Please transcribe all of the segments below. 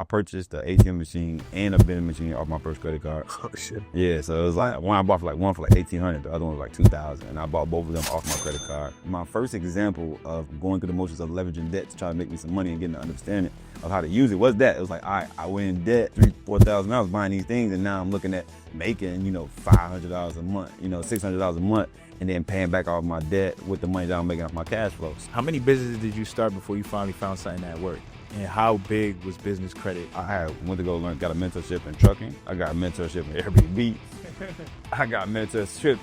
purchased the ATM machine and a vending machine off my first credit card. Oh shit. Yeah, so it was like one I bought for like $1,800, the other one was like $2,000, and I bought both of them off my credit card. My first example of going through the motions of leveraging debt to try to make me some money and getting an understanding of how to use it was that. It was like, all right, I went in debt $3,000-$4,000 buying these things, and now I'm looking at making, $500 a month, $600 a month, and then paying back all my debt with the money that I'm making off my cash flows. How many businesses did you start before you finally found something that worked? And how big was business credit? I went to go learn, got a mentorship in trucking. I got a mentorship in Airbnb. I got mentorship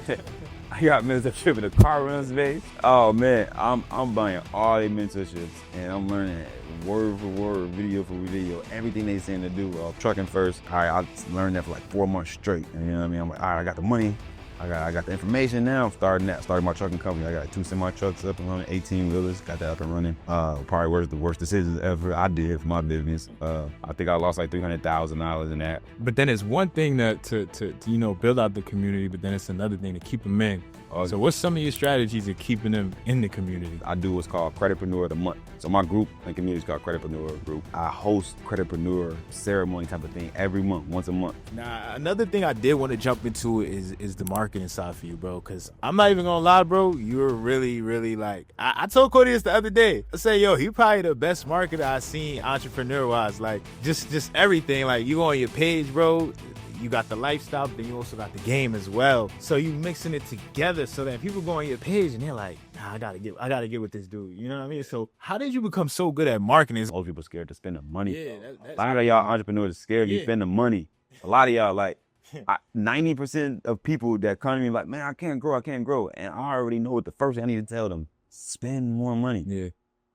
in the car rental space. Oh man, I'm buying all the mentorships and I'm learning word for word, video for video, everything they saying to do. Trucking first. All right, I learned that for like 4 months straight. And you know what I mean? I'm like, all right, I got the money. I got the information now. I'm starting my trucking company. I got 2 semi trucks up and running, 18 wheelers, got that up and running. Probably was the worst decisions ever I did for my business. I think I lost like $300,000 in that. But then it's one thing to build out the community, but then it's another thing to keep them in. So what's some of your strategies of keeping them in the community? I do what's called Creditpreneur of the Month. So my group and community is called Creditpreneur Group. I host Creditpreneur ceremony type of thing every month, once a month. Now, another thing I did want to jump into is the marketing side for you, bro. Because I'm not even gonna lie, bro. You're really, really like, I told Cody this the other day. I said, yo, he probably the best marketer I've seen entrepreneur-wise. Like, just everything. Like, you go on your page, bro. You got the lifestyle, but then you also got the game as well. So you mixing it together so that people go on your page and they're like, nah, I gotta get with this dude. You know what I mean? So how did you become so good at marketing? Most people scared to spend the money. Yeah, a lot of y'all entrepreneurs are scared to spend the money. A lot of y'all like 90% of people that come to me like, man, I can't grow. And I already know what the first thing I need to tell them: spend more money. Yeah.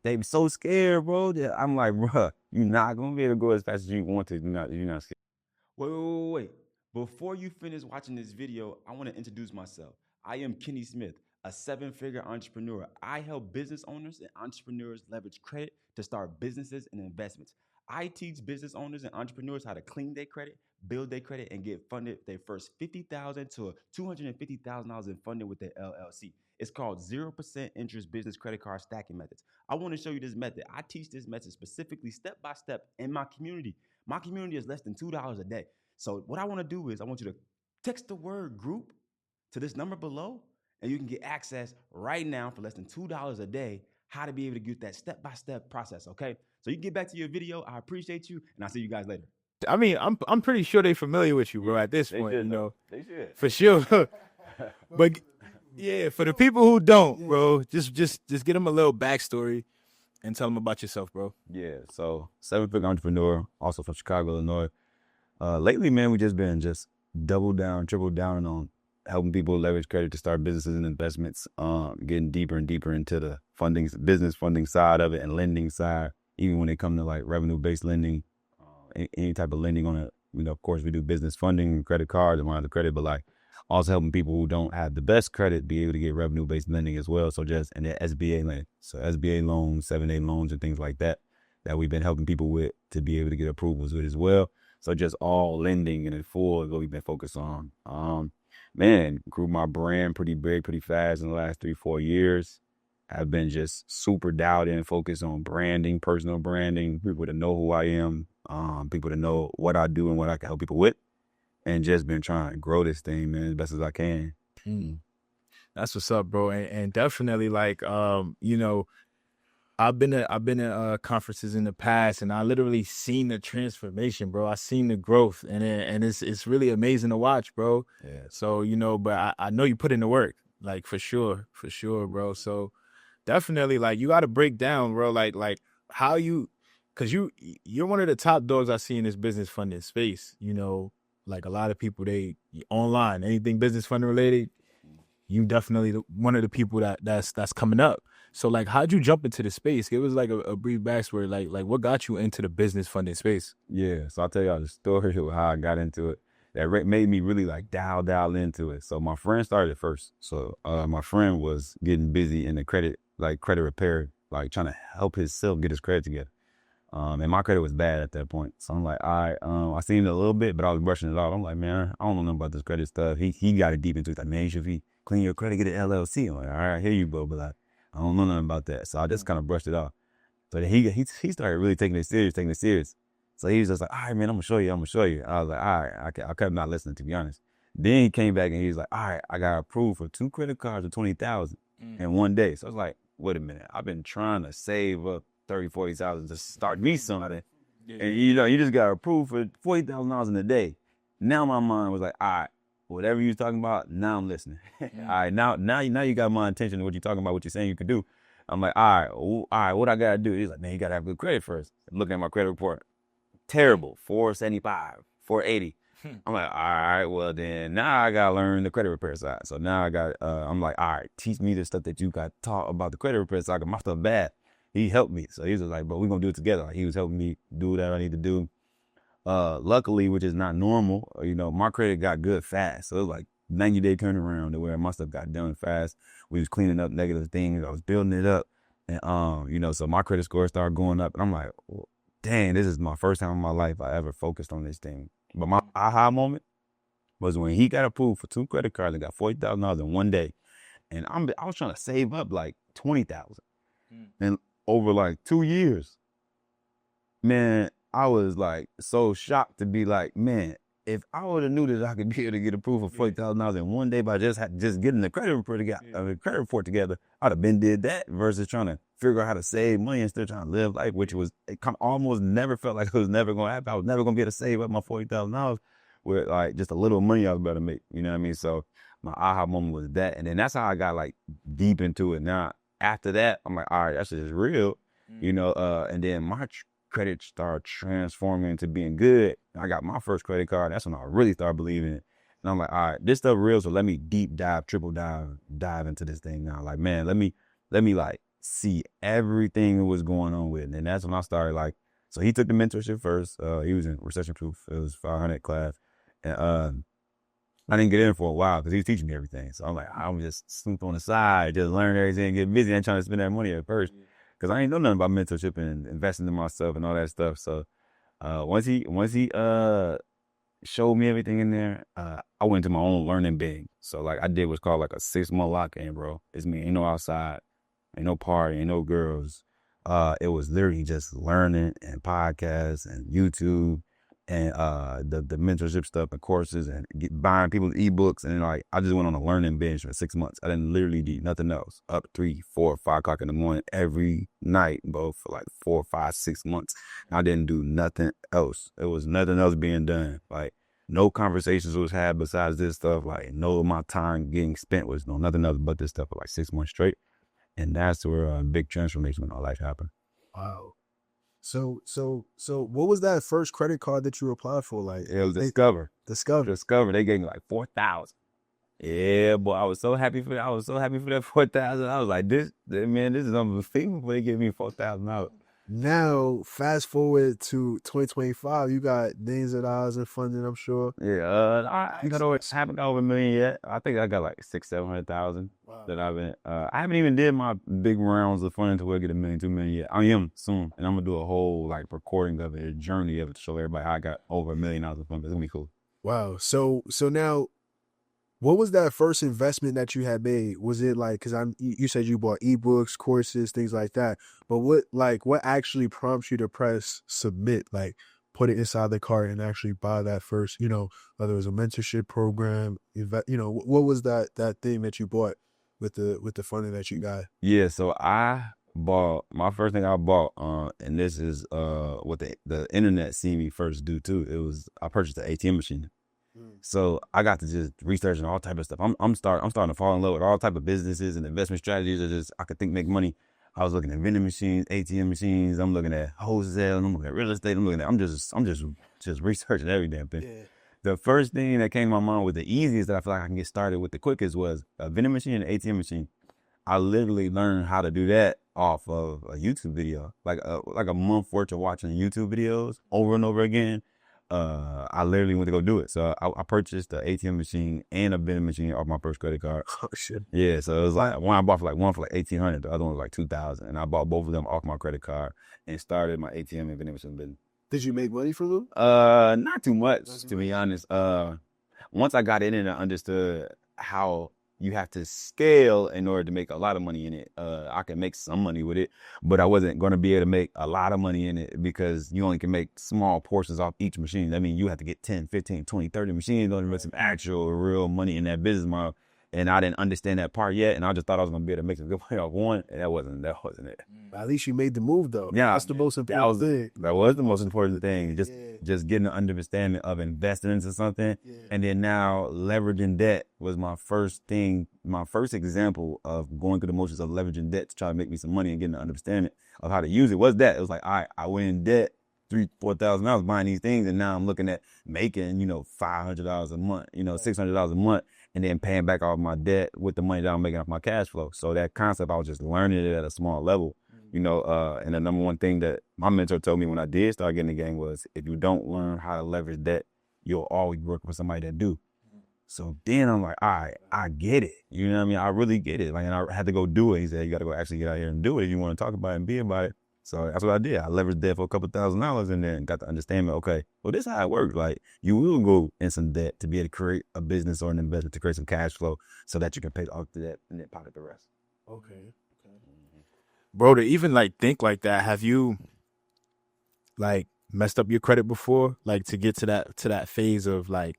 They be so scared, bro. That I'm like, bruh, you're not gonna be able to grow as fast as you want to. You're not scared. Wait. Before you finish watching this video, I want to introduce myself. I am Kenny Smith, a 7-figure entrepreneur. I help business owners and entrepreneurs leverage credit to start businesses and investments. I teach business owners and entrepreneurs how to clean their credit, build their credit, and get funded their first $50,000 to $250,000 in funding with their LLC. It's called 0% interest business credit card stacking methods. I want to show you this method. I teach this method specifically step by step in my community. My community is less than $2 a day. So what I want to do is I want you to text the word group to this number below, and you can get access right now for less than $2 a day, how to be able to get that step-by-step process, okay? So you can get back to your video. I appreciate you, and I'll see you guys later. I mean, I'm pretty sure they're familiar with you, bro, at this point, should, They should. For sure. But yeah, for the people who don't, bro, just get them a little backstory and tell them about yourself, bro. Yeah, so 7-figure entrepreneur, also from Chicago, Illinois. Lately, man, we just been double down, triple down on helping people leverage credit to start businesses and investments, getting deeper and deeper into the business funding side of it and lending side, even when it comes to like revenue-based lending, any type of lending on it. Of course, we do business funding, credit cards, and line of credit, but like also helping people who don't have the best credit be able to get revenue-based lending as well. So and the SBA lending, so SBA loans, 7(a) loans, and things like that we've been helping people with to be able to get approvals with as well. So just all lending and in full is what we've been focused on. Man, grew my brand pretty big, pretty fast in the last 3-4 years. I've been just super dialed in, focused on branding, personal branding, people to know who I am, people to know what I do and what I can help people with, and just been trying to grow this thing, man, as best as I can. That's what's up, bro. And definitely like, I've been at conferences in the past, and I literally seen the transformation, bro. I seen the growth, and it's really amazing to watch, bro. Yeah. So but I know you put in the work, like for sure, bro. So definitely, like you got to break down, bro, like how because you're one of the top dogs I see in this business funding space. Like a lot of people, they online, anything business funding related, you definitely one of the people that's coming up. So like, how'd you jump into the space? Give us like a brief backstory, like what got you into the business funding space? Yeah, so I'll tell y'all the story of how I got into it. That made me really like dial into it. So my friend started it first. So my friend was getting busy in the credit repair, like trying to help himself get his credit together. And my credit was bad at that point. So I'm like, all right, I seen it a little bit, but I was brushing it off. I'm like, man, I don't know nothing about this credit stuff. He got it deep into it. He's like, man, you should clean your credit, get an LLC. I'm like, all right, here you go, but like, I don't know nothing about that. So I just kind of brushed it off. So then he started really taking it serious. So he was just like, all right, man, I'm gonna show you. I was like, all right, I kept not listening, to be honest. Then he came back and he was like, all right, I got approved for 2 credit cards of 20,000 in one day. So I was like, wait a minute, I've been trying to save up 30, 40,000 to start me something. And you know, you just got approved for $40,000 in a day. Now my mind was like, all right, whatever you was talking about, now I'm listening. All right, now you got my attention to what you're talking about, what you're saying you can do. I'm like, all right, what I gotta do? He's like, man, you gotta have good credit first. I'm looking at my credit report, terrible, 475, 480. I'm like, all right, well then now I gotta learn the credit repair side. So now I'm like, all right, teach me the stuff that you got taught about the credit repair side. 'Cause my stuff bad. He helped me. So he was like, bro, we're gonna do it together. Like, he was helping me do what I need to do. Luckily, which is not normal, you know, my credit got good fast. So it was like 90-day turnaround to where my stuff got done fast. We was cleaning up negative things. I was building it up. And, you know, so my credit score started going up. And I'm like, well, dang, this is my first time in my life I ever focused on this thing. But my aha moment was when he got approved for 2 credit cards and got $40,000 in one day. And I was trying to save up like 20,000. And over like 2 years, man, I was like so shocked to be like, man, if I would have knew that I could be able to get approved for $40,000 in one day by just getting the credit report together, I'd have been did that versus trying to figure out how to save money and still trying to live life, which was almost never felt like it was never gonna happen. I was never gonna be able to save up my $40,000 with like just a little money I was about to make. You know what I mean? So my aha moment was that, and then that's how I got like deep into it. Now after that, I'm like, all right, that shit is real, you know. And then my credit started transforming into being good. I got my first credit card. That's when I really started believing it. And I'm like, all right, this stuff real. So let me deep dive, triple dive into this thing now. Like, man, let me like see everything that was going on with it. And that's when I started like, so he took the mentorship first. He was in recession proof. It was 500 class. And I didn't get in for a while because he was teaching me everything. So I'm like, I'm just snoop on the side, just learn everything, get busy, and trying to spend that money at first. Cause I ain't know nothing about mentorship and investing in myself and all that stuff. So once he showed me everything in there, I went to my own learning big. So like I did what's called like a 6-month lock-in, bro. It's me, ain't no outside, ain't no party, ain't no girls. It was literally just learning and podcasts and YouTube and the mentorship stuff and courses and buying people's ebooks, and like I just went on a learning binge for 6 months. I didn't literally do nothing else. Up 3, 4, 5 o'clock in the morning every night, bro, for like 4, 5, 6 months. I didn't do nothing else. It was nothing else being done. Like no conversations was had besides this stuff. Like no of my time getting spent was nothing else but this stuff for like 6 months straight. And that's where a big transformation in my life happened. Wow. So what was that first credit card that you applied for? Like it was Discover. Discover. They gave me like 4,000. Yeah, boy, I was so happy for that. I was so happy for that 4,000. I was like, this is unbelievable. They gave me $4,000. Now, fast forward to 2025, you got millions of dollars in funding, I'm sure. Yeah, I haven't got over $1 million yet. I think I got like 600,000-700,000 that I've been. I haven't even did my big rounds of funding to where I get $1 million, $2 million yet. I am soon, and I'm gonna do a whole like recording of it, a journey of it to show everybody how I got over $1 million of funding. It's gonna be cool. Wow. So now, what was that first investment that you had made? Was it like, because you said you bought ebooks, courses, things like that, but what actually prompts you to press submit, like put it inside the cart and actually buy that first, whether it was a mentorship program, what was that thing that you bought with the funding that you got? Yeah, so I bought my first thing I bought, and this is what the internet seen me first do too. I purchased an ATM machine. So I got to just researching all type of stuff. I'm starting to fall in love with all type of businesses and investment strategies that I could think make money. I was looking at vending machines, ATM machines. I'm looking at wholesale. I'm looking at real estate. I'm just researching every damn thing. Yeah. The first thing that came to my mind was the easiest that I feel like I can get started with the quickest was a vending machine and an ATM machine. I literally learned how to do that off of a YouTube video, like a month worth of watching YouTube videos over and over again. I literally went to go do it. So I purchased the ATM machine and a vending machine off my first credit card. Oh shit. Yeah, so it was like one I bought for like $1,800, the other one was like $2,000, and I bought both of them off my credit card and started my ATM and vending machine business. Did you make money from them? Not too much, to be honest. Once I got in and I understood how you have to scale in order to make a lot of money in it. I can make some money with it, but I wasn't going to be able to make a lot of money in it because you only can make small portions off each machine. I mean, you have to get 10, 15, 20, 30 machines to make some actual real money in that business model. And I didn't understand that part yet, and I just thought I was gonna be able to make some good money off one, and that wasn't it. At least you made the move though. Yeah, That's the most that important was thing. that was the most important thing. Just getting an understanding of investing into something, and then now leveraging debt was my first thing, my first example of going through the motions of leveraging debt to try to make me some money and getting an understanding of how to use it. Was that it was like, all right, I went in debt $3,000-4,000 buying these things, and now I'm looking at making $500 a month, $600 a month. And then paying back all my debt with the money that I'm making off my cash flow. So that concept, I was just learning it at a small level, and the number one thing that my mentor told me when I did start getting in the game was, if you don't learn how to leverage debt, you'll always work with somebody that do. So then I'm like, all right, I get it. You know what I mean? I really get it. Like, and I had to go do it. He said, you got to go actually get out here and do it if you want to talk about it and be about it. So that's what I did. I leveraged debt for a couple $1,000 and then got to understand, okay, well, this is how it works. Like, you will go in some debt to be able to create a business or an investment to create some cash flow so that you can pay off the debt and then pocket the rest. Okay. Bro, to even like think like that, have you like messed up your credit before? Like to get to that phase of like,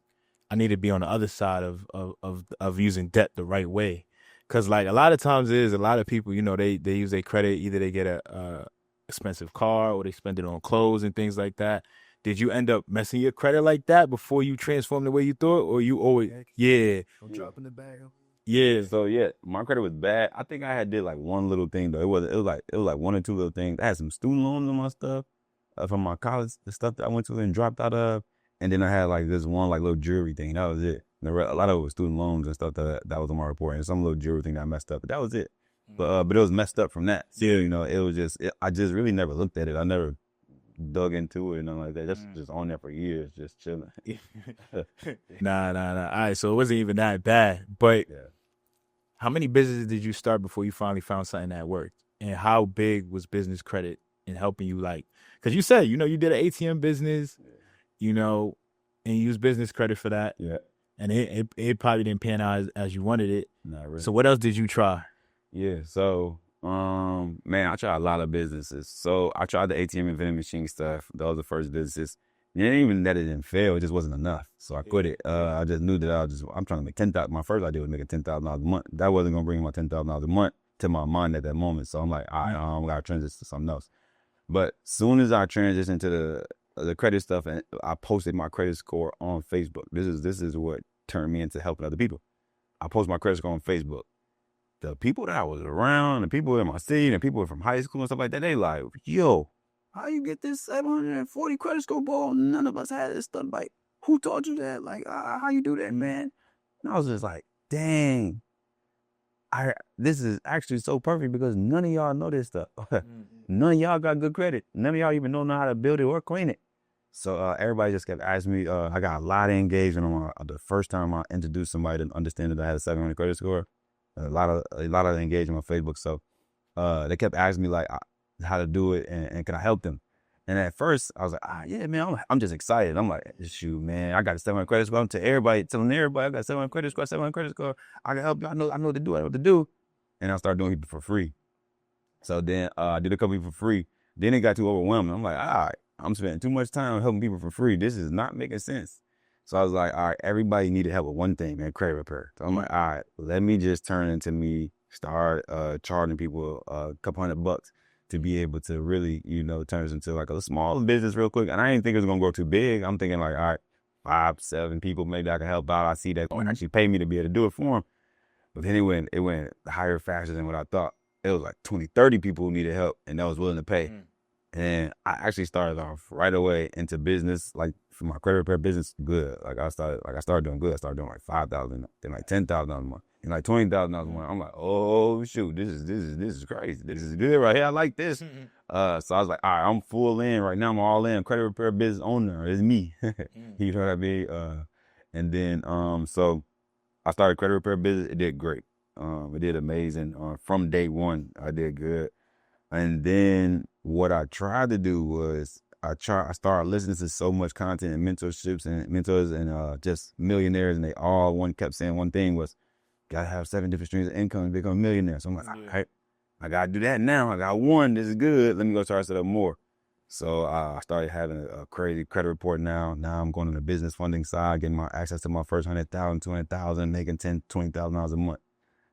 I need to be on the other side of using debt the right way. Cause like a lot of times a lot of people, they use their credit, either they get a expensive car or they spend it on clothes and things like that. Did you end up messing your credit like that before you transformed the way you thought, or you always Don't drop in the bag. So my credit was bad. I think I had did like one little thing though. It was like one or two little things. I had some student loans on my stuff from my college, the stuff that I went to and dropped out of, and then I had like this one like little jewelry thing. That was it. A lot of it was student loans and stuff that was on my report, and some little jewelry thing that I messed up. But that was it. But it was messed up from that. So, it was just I just really never looked at it. I never dug into it and nothing like that. Just on there for years, just chilling. Nah. All right, so it wasn't even that bad. But how many businesses did you start before you finally found something that worked? And how big was business credit in helping you? Like, because you said, you did an ATM business, and you used business credit for that. Yeah. And it probably didn't pan out as you wanted it. Not really. So what else did you try? Yeah, so man, I tried a lot of businesses. So I tried the ATM and vending machine stuff. Those were the first businesses. And even that it didn't fail, it just wasn't enough. So I quit it. I just knew that I'm trying to make $10,000. My first idea was making $10,000 a month. That wasn't gonna bring my $10,000 a month to my mind at that moment. So I'm like, all right, I gotta transition to something else. But soon as I transitioned to the credit stuff, and I posted my credit score on Facebook. This is what turned me into helping other people. I posted my credit score on Facebook. The people that I was around, the people in my city, and people from high school and stuff like that, they like, yo, how you get this 740 credit score, ball? None of us had this stuff. Like, who taught you that? Like, how you do that, man? And I was just like, dang, this is actually so perfect because none of y'all know this stuff. None of y'all got good credit. None of y'all even know how to build it or clean it. So everybody just kept asking me. I got a lot of engagement on the first time I introduced somebody to understand that I had a 700 credit score. A lot of engagement on Facebook. So they kept asking me like how to do it and can I help them? And at first I was like, yeah, man, I'm just excited. I'm like, shoot, man, I got a 700 credit score. I'm telling everybody I got a 700 credit score, 700 credit score. I can help you. I know what to do. I know what to do. And I started doing people for free. So then I did a couple people for free. Then it got too overwhelming. I'm like, all right, I'm spending too much time helping people for free. This is not making sense. So I was like, all right, everybody needed help with one thing, man, credit repair. So I'm like, all right, let me just turn into me, start charging people a couple $100 to be able to really, turn this into like a small business real quick. And I didn't think it was gonna grow too big. I'm thinking like, all right, 5, 7 people maybe I can help out. I see that going actually pay me to be able to do it for them. But then it went higher, faster than what I thought. It was like 20, 30 people who needed help and that was willing to pay. And I actually started off right away into business, like for my credit repair business, good. I started doing good. I started doing like 5,000, then like 10,000 a month, and like 20,000 a month. I'm like, oh shoot, this is crazy. This is good right here. I like this. So I was like, all right, I'm full in right now. I'm all in. Credit repair business owner. It's me. You know what I mean? And then so I started credit repair business. It did great. It did amazing. From day one, I did good. And then what I tried to do was I started listening to so much content and mentorships and mentors and just millionaires, and they all kept saying one thing was, gotta have 7 different streams of income to become a millionaire. So I'm like, Yeah. all right, I gotta do that now. I got one. This is good. Let me go try to set up more. So I started having a crazy credit report now. Now I'm going on the business funding side, getting my access to my first 100,000, 200,000, making $10,000, $20,000 a month.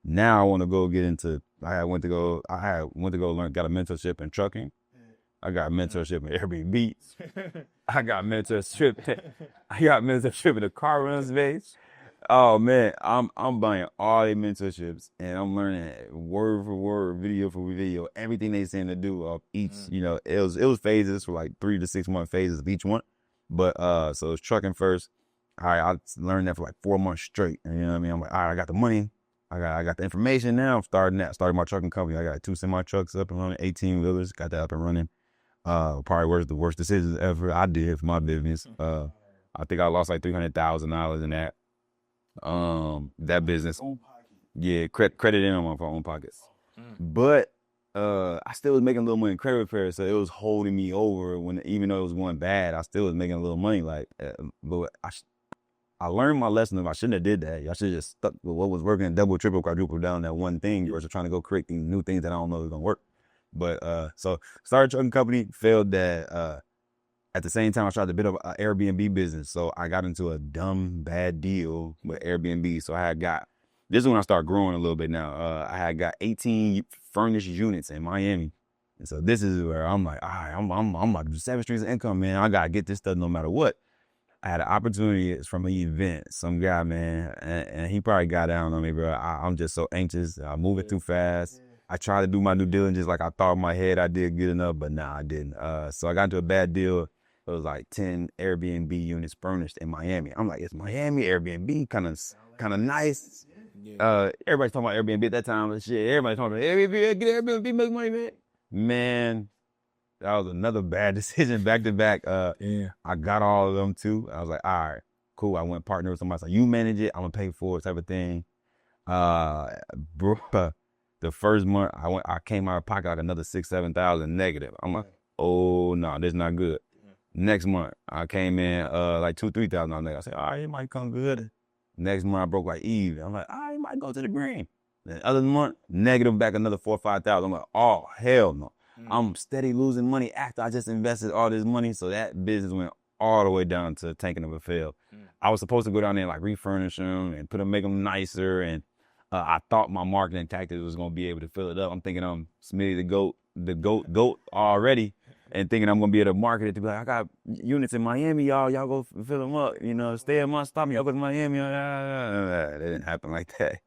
Now I want to go get into. I went to go learn. Got a mentorship in trucking. I got mentorship in Airbnb. I got mentorship. I got mentorship in the car rental space. Oh man, I'm buying all the mentorships and I'm learning word for word, video for video, everything they saying to do of each. You know, it was phases for like 3 to 6 month phases of each one. But so it's trucking first. All right, I learned that for like 4 months straight. You know what I mean? I'm like, all right, I got the money. I got the information now. I'm starting my trucking company. I got 2 semi trucks up and running, 18 wheelers. Got that up and running. Probably was the worst decisions ever I did for my business. I think I lost like $300,000 in that. That business. Yeah, credit in on my own pockets. But I still was making a little money in credit repair, so it was holding me over when even though it was going bad, I still was making a little money. Like, but I learned my lesson of I shouldn't have did that. I should have just stuck with what was working and double, triple, quadruple down that one thing versus trying to go create these new things that I don't know is gonna work. But so started a trucking company, failed that. At the same time, I tried to build up an Airbnb business. So I got into a dumb, bad deal with Airbnb. So this is when I started growing a little bit now. I had got 18 furnished units in Miami. And so this is where I'm like, all right, I'm about to do 7 streams of income, man. I got to get this stuff no matter what. I had an opportunity from an event, some guy, man, and he probably got down on me, bro. I'm just so anxious. I'm moving too fast. I tried to do my due diligence like I thought in my head I did good enough, but nah, I didn't. So I got into a bad deal. It was like 10 Airbnb units furnished in Miami. I'm like, it's Miami, Airbnb, kind of nice. Everybody's talking about Airbnb at that time, but shit, everybody's talking about Airbnb, get Airbnb, make money, man. Man, that was another bad decision back to back. I got all of them too. I was like, all right, cool. I went partner with somebody. So you manage it, I'm gonna pay for it, type of thing. Bro, the first month I came out of pocket like another 6,000-7,000 negative. I'm like, oh no, this is not good. Next month, I came in like $2,000-3,000 negative. I said, all right, it might come good. Next month, I broke like even. I'm like, all right, it might go to the green. The other month, negative back another 4,000-5,000. I'm like, oh, hell no. I'm steady losing money after I just invested all this money. So that business went all the way down to tanking of a fail. I was supposed to go down there and like refurnish them and make them nicer. And I thought my marketing tactics was going to be able to fill it up. I'm thinking I'm Smitty the goat already. And thinking I'm gonna be able to market it to be like, I got units in Miami, y'all go fill them up. You know, stay a month, stop me up in Miami. It didn't happen like that.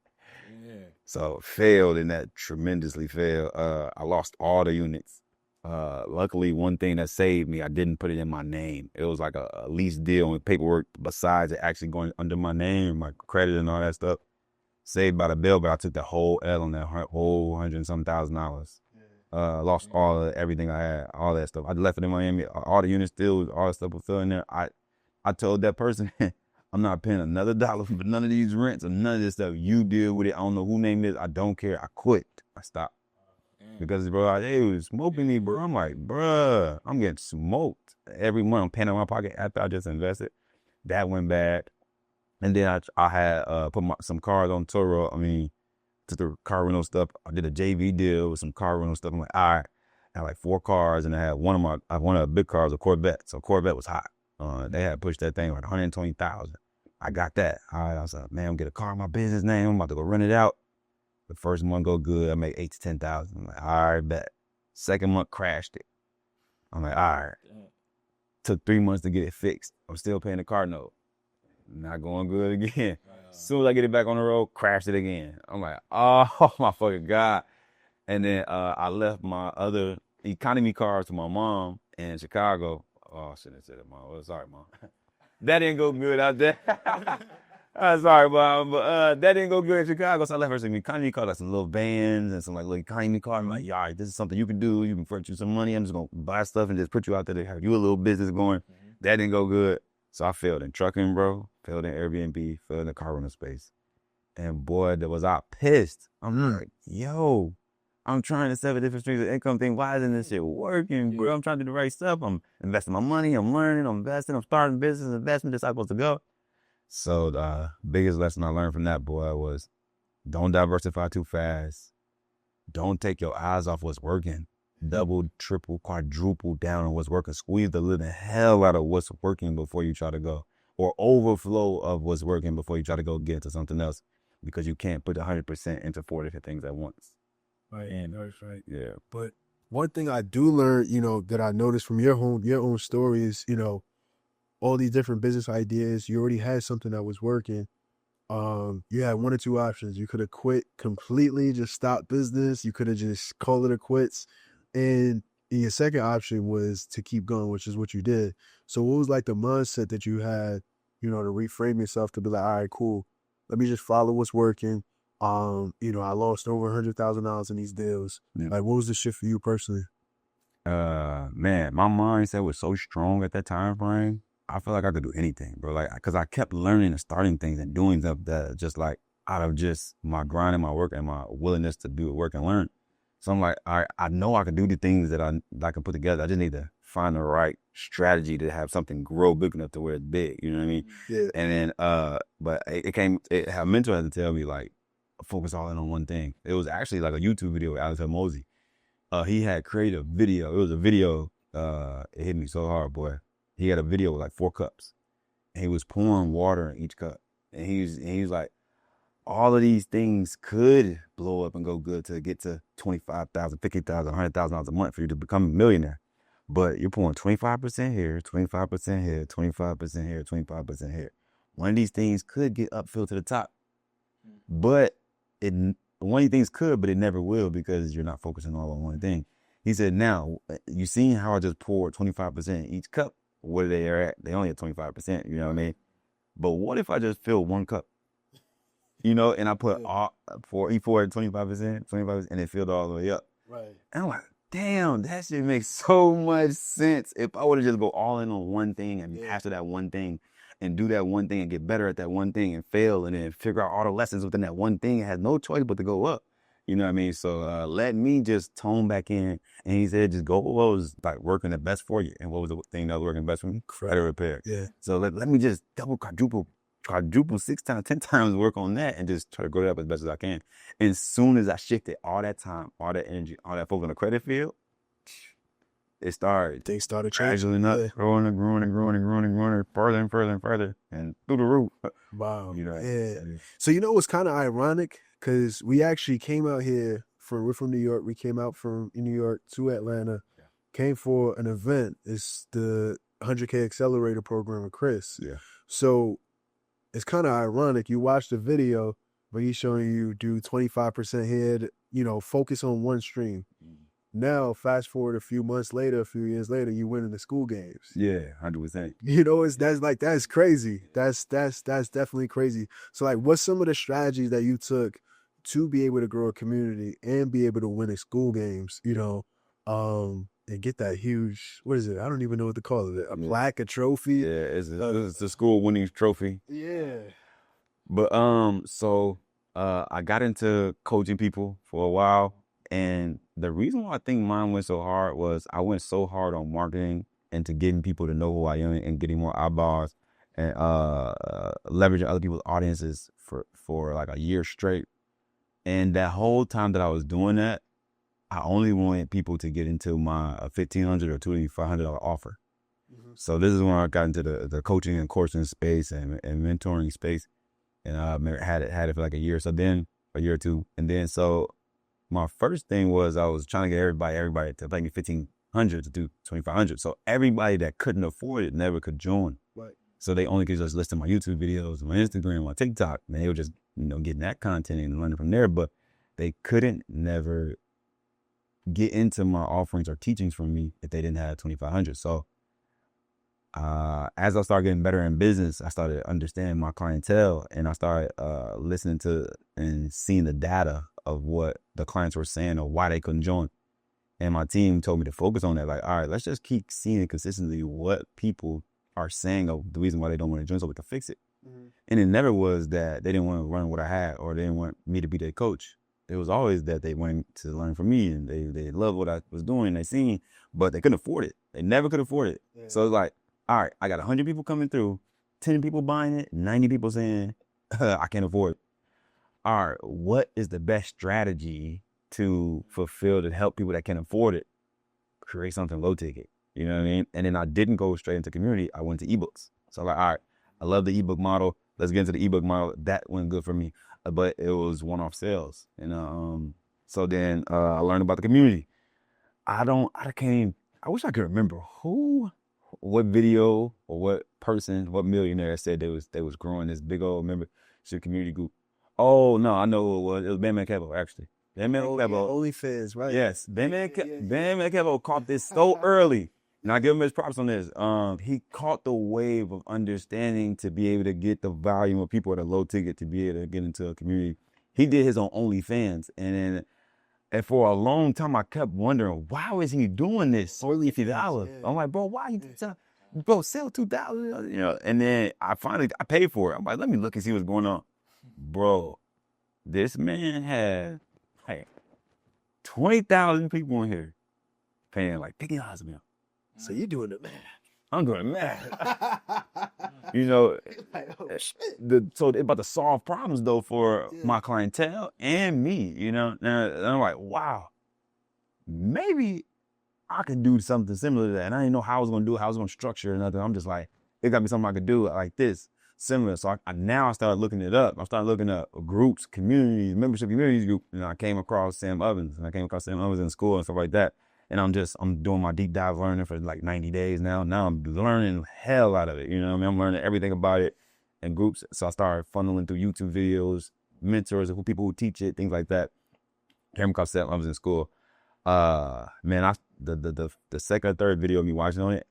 So failed in that, tremendously failed. I lost all the units. Luckily, one thing that saved me, I didn't put it in my name. It was like a lease deal with paperwork besides it actually going under my name, my credit and all that stuff. Saved by the bill, but I took the whole L on that whole $100,000-some. Lost everything I had, all that stuff. I left it in Miami. All the units still, all the stuff was still in there. I told that person, I'm not paying another dollar for none of these rents or none of this stuff. You deal with it. I don't know who named this. I don't care. I quit. I stopped. Because, bro, they was smoking me, bro. I'm like, bro, I'm getting smoked. Every month I'm paying in my pocket after I just invested. That went bad. And then I had put some cars on Toro. I mean, to the car rental stuff. I did a JV deal with some car rental stuff. I'm like, all right. I had like 4 cars, and I had one of the big cars, a Corvette. So Corvette was hot. They had pushed that thing like 120,000. I got that. All right. I was like, man, I'm gonna get a car in my business name. I'm about to go rent it out. The first month go good. I make 8,000 to 10,000. I'm like, all right, bet. Second month crashed it. I'm like, all right. Took 3 months to get it fixed. I'm still paying the car note. Not going good again. As soon as I get it back on the road, crashed it again. I'm like, oh my fucking God. And then I left my other economy cars to my mom in Chicago. Oh, I shouldn't have said it, Mom. Oh, sorry, Mom. That didn't go good out there. Sorry, Mom, but that didn't go good in Chicago. So I left her some economy cars, like some little vans and some like little economy cars. I'm like, yeah, all right, this is something you can do. You can furnish you some money. I'm just going to buy stuff and just put you out there to have you a little business going. That didn't go good. So I failed in trucking, bro. Failed in Airbnb. Failed in the car rental space. And boy, was I pissed. I'm like, yo, I'm trying to 7 different streams of income thing. Why isn't this shit working, bro? I'm trying to do the right stuff. I'm investing my money. I'm learning. I'm investing. I'm starting business investment. That's how I'm supposed to go. So the biggest lesson I learned from that, boy, was Don't diversify too fast. Don't take your eyes off what's working. Double, triple, quadruple down on what's working. Squeeze the living hell out of what's working before you try to go, or overflow of what's working before you try to go get into something else, because you can't put 100% into 4 different things at once. Right. And right. yeah, But one thing I do learn, that I noticed from your own story is, all these different business ideas. You already had something that was working. You had one or two options. You could have quit completely, just stop business. You could have just called it a quits. And your second option was to keep going, which is what you did. So what was like the mindset that you had, to reframe yourself to be like, all right, cool. Let me just follow what's working. I lost over $100,000 in these deals. Yeah. Like, what was the shift for you personally? Man, my mindset was so strong at that time frame. I feel like I could do anything, bro. Like, cause I kept learning and starting things and doing stuff that just like out of just my grind and my work and my willingness to do work and learn. So I'm like, I know I can do the things that I can put together. I just need to find the right strategy to have something grow big enough to where it's big. You know what I mean? Yeah. And then, but a mentor had to tell me like, focus all in on one thing. It was actually like a YouTube video with Alex Mosey. He had created a video. It was a video. It hit me so hard, boy. He had a video with like 4 cups, and he was pouring water in each cup. And he was like, all of these things could blow up and go good to get to $25,000, $50,000, $100,000 a month for you to become a millionaire. But you're pouring 25% here, 25% here, 25% here, 25% here. One of these things could get upfilled to the top, but one of these things could, but it never will, because you're not focusing all on one thing. He said, now, you seen how I just poured 25% in each cup? Where they are at, they only at 25%, you know what I mean? But what if I just fill 1 cup? And I put he poured 25%, and it filled all the way up. Right. And I'm like, damn, that shit makes so much sense. If I would have just go all in on one thing and master that one thing and do that one thing and get better at that one thing and fail and then figure out all the lessons within that one thing, it has no choice but to go up. You know what I mean? So let me just tone back in. And he said, just go with what was like working the best for you. And what was the thing that was working best for me? Credit repair. Yeah. So let me just double, quadruple 6 times, 10 times work on that and just try to grow it up as best as I can. And as soon as I shifted all that time, all that energy, all that focus on the credit field, it started. Things started changing. Gradually growing and further and further and further and through the roof. Wow. Yeah. So what's kind of ironic? Because we actually came out here we're from New York. We came out from New York to Atlanta, came for an event. It's the 100K Accelerator program with Chris. Yeah. So it's kind of ironic. You watch the video, but he's showing you do 25% here, focus on one stream. Now, fast forward a few years later, you win in the school games. Yeah, 100%. That's crazy. That's definitely crazy. So like, what's some of the strategies that you took to be able to grow a community and be able to win in school games, and get that huge, what is it? I don't even know what to call it. A plaque, a trophy. Yeah, it's the school winning trophy. Yeah. But I got into coaching people for a while. And the reason why I think mine went so hard was I went so hard on marketing and to getting people to know who I am and getting more eyeballs and leveraging other people's audiences for like a year straight. And that whole time that I was doing that, I only wanted people to get into my $1,500 or $2,500 offer. Mm-hmm. So this is when I got into the coaching and coursing space and mentoring space, and I had it for like a year or two, and then so my first thing was I was trying to get everybody to pay me $1,500 to do $2,500. So everybody that couldn't afford it never could join. Right. So they only could just listen to my YouTube videos, my Instagram, my TikTok, and they were just getting that content and learning from there. But they couldn't never get into my offerings or teachings from me if they didn't have $2,500. So as I started getting better in business, I started understanding my clientele, and I started listening to and seeing the data of what the clients were saying or why they couldn't join. And my team told me to focus on that. Like, all right, let's just keep seeing consistently what people are saying of the reason why they don't want to join so we can fix it. Mm-hmm. And it never was that they didn't want to run what I had or they didn't want me to be their coach. It was always that they wanted to learn from me and they loved what I was doing, they seen, but they couldn't afford it. They never could afford it. Yeah. So it's like, all right, I got 100 people coming through, 10 people buying it, 90 people saying, I can't afford it. all right, what is the best strategy to fulfill to help people that can afford it? Create something low ticket. You know what I mean? And then I didn't go straight into community. I went to ebooks. So I'm like, all right, I love the ebook model. Let's get into the ebook model. That went good for me, but it was one-off sales. So then I learned about the community. I can't even, I wish I could remember what video or what person, what millionaire said they was growing this big old membership community group. Oh no, I know who it was. It was Ben Kevo, actually. Ben Kevo. OnlyFans, right? Yes, Ben Kevo caught this so early. And I give him his props on this. He caught the wave of understanding to be able to get the volume of people at a low ticket to be able to get into a community. He did his own OnlyFans, and for a long time I kept wondering, why is he doing this? Only $50. Yeah. I'm like, bro, why you bro sell $2,000? And then I paid for it. I'm like, let me look and see what's going on, bro. This man had 20,000 people in here paying like $50 a month. So you doing it, man? I'm doing math. So it's about to solve problems though for my clientele and me. And I'm like, wow, maybe I could do something similar to that. And I didn't know how I was gonna do it, how I was gonna structure it, and nothing. I'm just like, it got to be something I could do like this, similar. So I started looking it up. I started looking at groups, communities, membership communities group, and I came across Sam Ovens, in school and stuff like that. And I'm doing my deep dive learning for like 90 days now. Now I'm learning hell out of it. You know what I mean? I'm learning everything about it in groups. So I started funneling through YouTube videos, mentors, people who teach it, things like that. Came across that when I was in school. Man, the second or third video of me watching on it,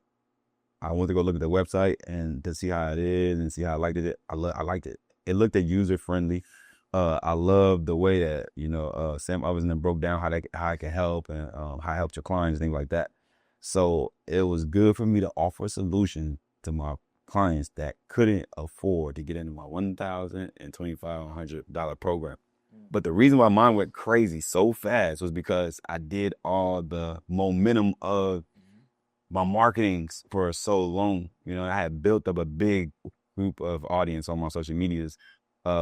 I went to go look at the website and to see how it is and see how I liked it. I liked it. It looked user friendly. I love the way that Sam Ovens broke down how it can help and how it helps your clients, things like that. So it was good for me to offer a solution to my clients that couldn't afford to get into my $1,000 and $2,500 program. But the reason why mine went crazy so fast was because I did all the momentum of my marketing for so long. I had built up a big group of audience on my social medias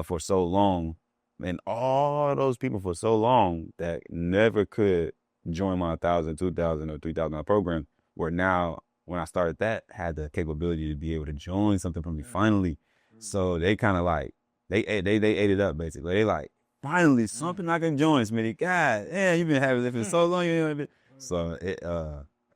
for so long, and all those people for so long that never could join my $1,000, $2,000, or $3,000 program, where now when I started that, had the capability to be able to join something from me finally. So they kind of like they ate it up basically. They like, finally something I can join, Smitty. God, you've been having it for so long. So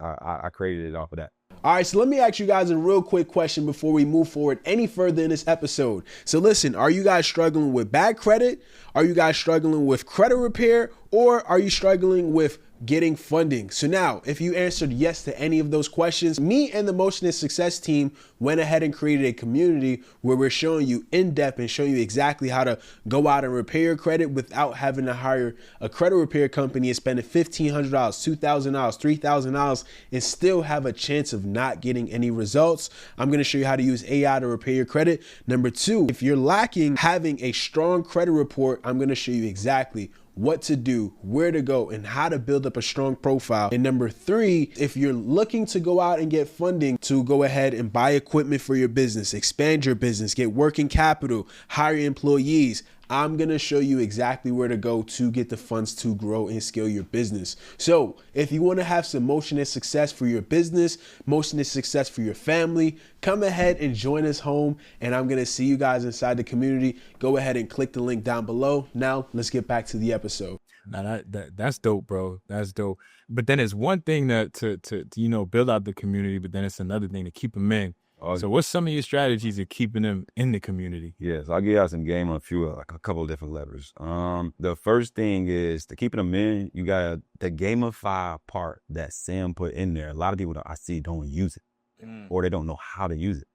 I created it off of that. All right, so let me ask you guys a real quick question before we move forward any further in this episode. So listen, are you guys struggling with bad credit? Are you guys struggling with credit repair? Or are you struggling with getting funding? So now, if you answered yes to any of those questions, me and the Motion and Success team went ahead and created a community where we're showing you in depth and showing you exactly how to go out and repair your credit without having to hire a credit repair company and spending $1,500, $2,000, $3,000 and still have a chance of not getting any results. I'm going to show you how to use AI to repair your credit. Number two, if you're lacking having a strong credit report, I'm going to show you exactly what to do, where to go, and how to build up a strong profile. And number three, if you're looking to go out and get funding to go ahead and buy equipment for your business, expand your business, get working capital, hire employees, I'm going to show you exactly where to go to get the funds to grow and scale your business. So if you want to have some motion and success for your business, motion and success for your family, come ahead and join us home. And I'm going to see you guys inside the community. Go ahead and click the link down below. Now let's get back to the episode. Now that's dope, bro. That's dope. But then it's one thing to build out the community, but then it's another thing to keep them in. So what's some of your strategies of keeping them in the community? Yes, I'll give y'all some game on a couple of different levers. The first thing is to keeping them in, you got the gamify part that Sam put in there. A lot of people I see don't use it or they don't know how to use it.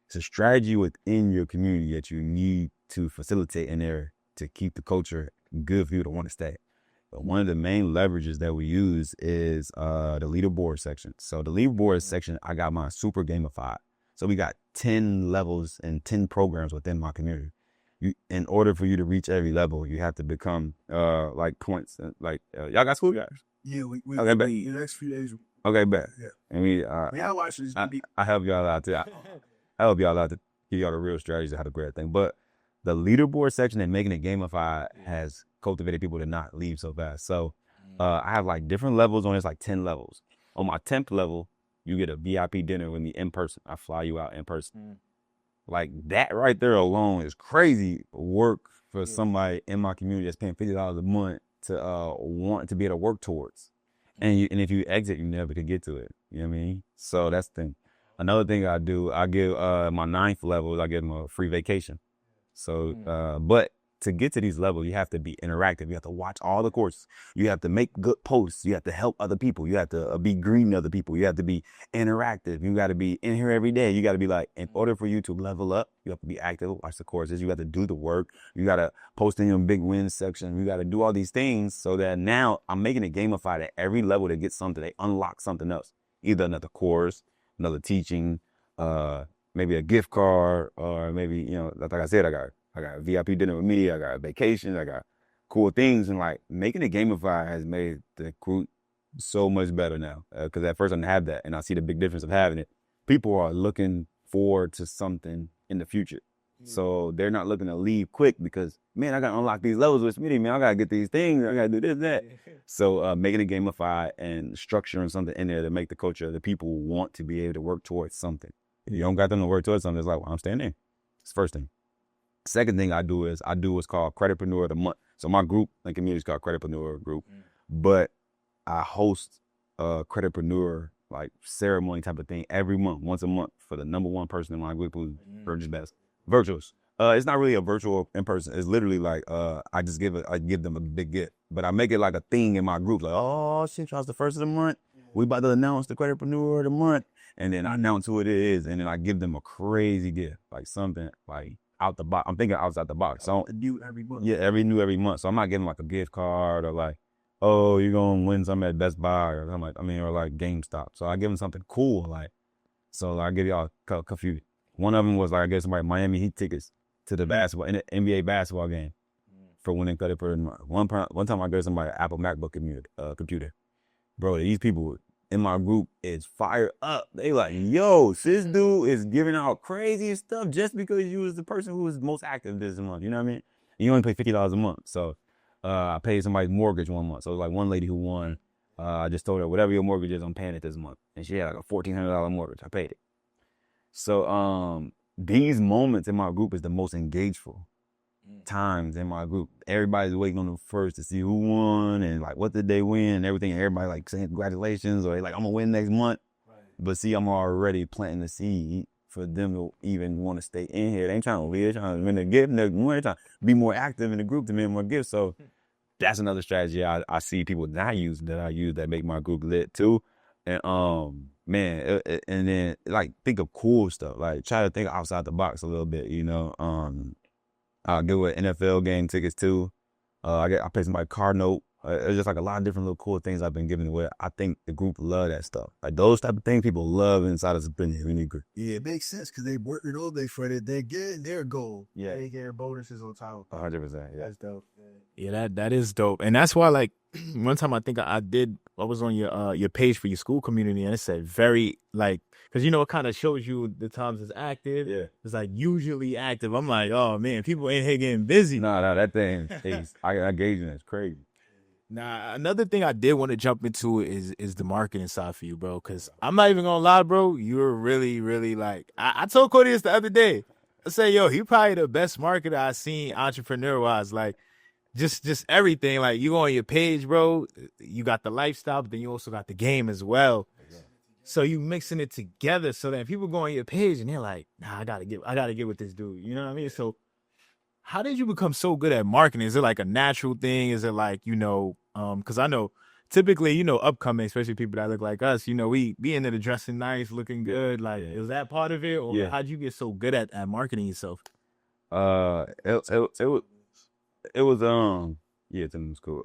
It's a strategy within your community that you need to facilitate in there to keep the culture good for you to want to stay. But one of the main leverages that we use is the leaderboard section. So the leaderboard section, I got mine super gamified. So we got 10 levels and 10 programs within my community. In order for you to reach every level, you have to become like points. Y'all got school guys? Yeah, we okay, bet. The next few days. Okay, bet. Yeah. And I watch this. I help y'all out too. I help y'all out to give y'all the real strategies of how to grab things. But the leaderboard section and making it gamified has cultivated people to not leave so fast. So I have like different levels on. It's like 10 levels. On my 10th level, you get a VIP dinner with me in person. I fly you out in person. Like that right there alone is crazy work for somebody in my community that's paying $50 a month to want to be able to work towards. And if you exit, you never could get to it. You know what I mean? So that's the thing. Another thing I do, I give my 9th level, I give them a free vacation. So, but to get to these levels, you have to be interactive. You have to watch all the courses. You have to make good posts. You have to help other people. You have to be green to other people. You have to be interactive. You got to be in here every day. You got to be like, in order for you to level up, you have to be active, watch the courses. You got to do the work. You got to post in your big wins section. You got to do all these things so that now I'm making it gamified at every level to get something. They unlock something else, either another course, another teaching, maybe a gift card, or maybe, you know, like I said, I got a VIP dinner with me, I got vacations, I got cool things, and like making it gamified has made the group so much better now. Because at first I didn't have that, and I see the big difference of having it. People are looking forward to something in the future. So they're not looking to leave quick because, man, I got to unlock these levels with Smitty, man. I got to get these things. I got to do this, that. So making it gamified and structuring something in there to make the culture, the people want to be able to work towards something. If you don't got them to work towards something, it's like, well, I'm staying in. It's the first thing. Second thing I do what's called Creditpreneur of the Month. So my group and community is called Creditpreneur Group, but I host a Creditpreneur like ceremony type of thing every month, once a month, for the number one person in my group who's earns best. Virtuals. It's not really a virtual in person. It's literally like I give them a big gift, but I make it like a thing in my group. Like, oh shit, y'all's the first of the month. We about to announce the Creditpreneur of the Month, and then I announce who it is, and then I give them a crazy gift, like something like out the box. I'm thinking outside the box. So New every month. yeah, every month. So I'm not giving like a gift card or like, oh, you're gonna win something at Best Buy or something like, or like GameStop. So I give them something cool, like. So I give y'all a few. One of them was like, I gave somebody Miami Heat tickets to the NBA basketball game for winning Creditpreneur. One time I gave somebody an Apple MacBook computer. Bro, these people in my group is fired up. They like, yo, this dude is giving out crazy stuff just because you was the person who was most active this month. You know what I mean? You only pay $50 a month. So I paid somebody's mortgage 1 month. So it was like one lady who won. I just told her, whatever your mortgage is, I'm paying it this month. And she had like a $1,400 mortgage. I paid it. So these moments in my group is the most engageful times in my group. Everybody's waiting on the first to see who won and like what did they win and everything. And everybody like saying congratulations or like I'm gonna win next month. Right. But see, I'm already planting the seed for them to even want to stay in here. They ain't trying to leave, they're trying to win a gift. They're trying to be more active in the group to win more gifts. So that's another strategy I see people not use that make my group lit too. And man, and then like think of cool stuff. Like try to think outside the box a little bit, you know. I'll give away NFL game tickets too. I pay somebody car note. It's just like a lot of different little cool things I've been giving away. I think the group love that stuff. Like those type of things people love inside of the group. Yeah, it makes sense because they working all day for it. They're getting their goal. Yeah. They getting bonuses on top. 100%. Yeah. That's dope. Yeah, that is dope. And that's why, like, one time I think I was on your page for your school community, and it said very, like, because, you know, it kind of shows you the times it's active. Yeah. It's like usually active. I'm like, oh, man, people ain't here getting busy. No, that thing, I gauge it. It's crazy. Now, another thing I did want to jump into is the marketing side for you, bro, because I'm not even going to lie, bro. You're really, really, like, I told Cody this the other day. I said, yo, he probably the best marketer I've seen entrepreneur-wise. Like, just everything. Like, you go on your page, bro, you got the lifestyle, but then you also got the game as well. So you mixing it together so that people go on your page and they're like, nah, I gotta get with this dude. You know what I mean? So how did you become so good at marketing? Is it like a natural thing? Is it like, you know, because I know typically, you know, upcoming, especially people that look like us, you know, we be into the dressing nice, looking good. Like, is that part of it? Or how'd you get so good at marketing yourself? It was cool.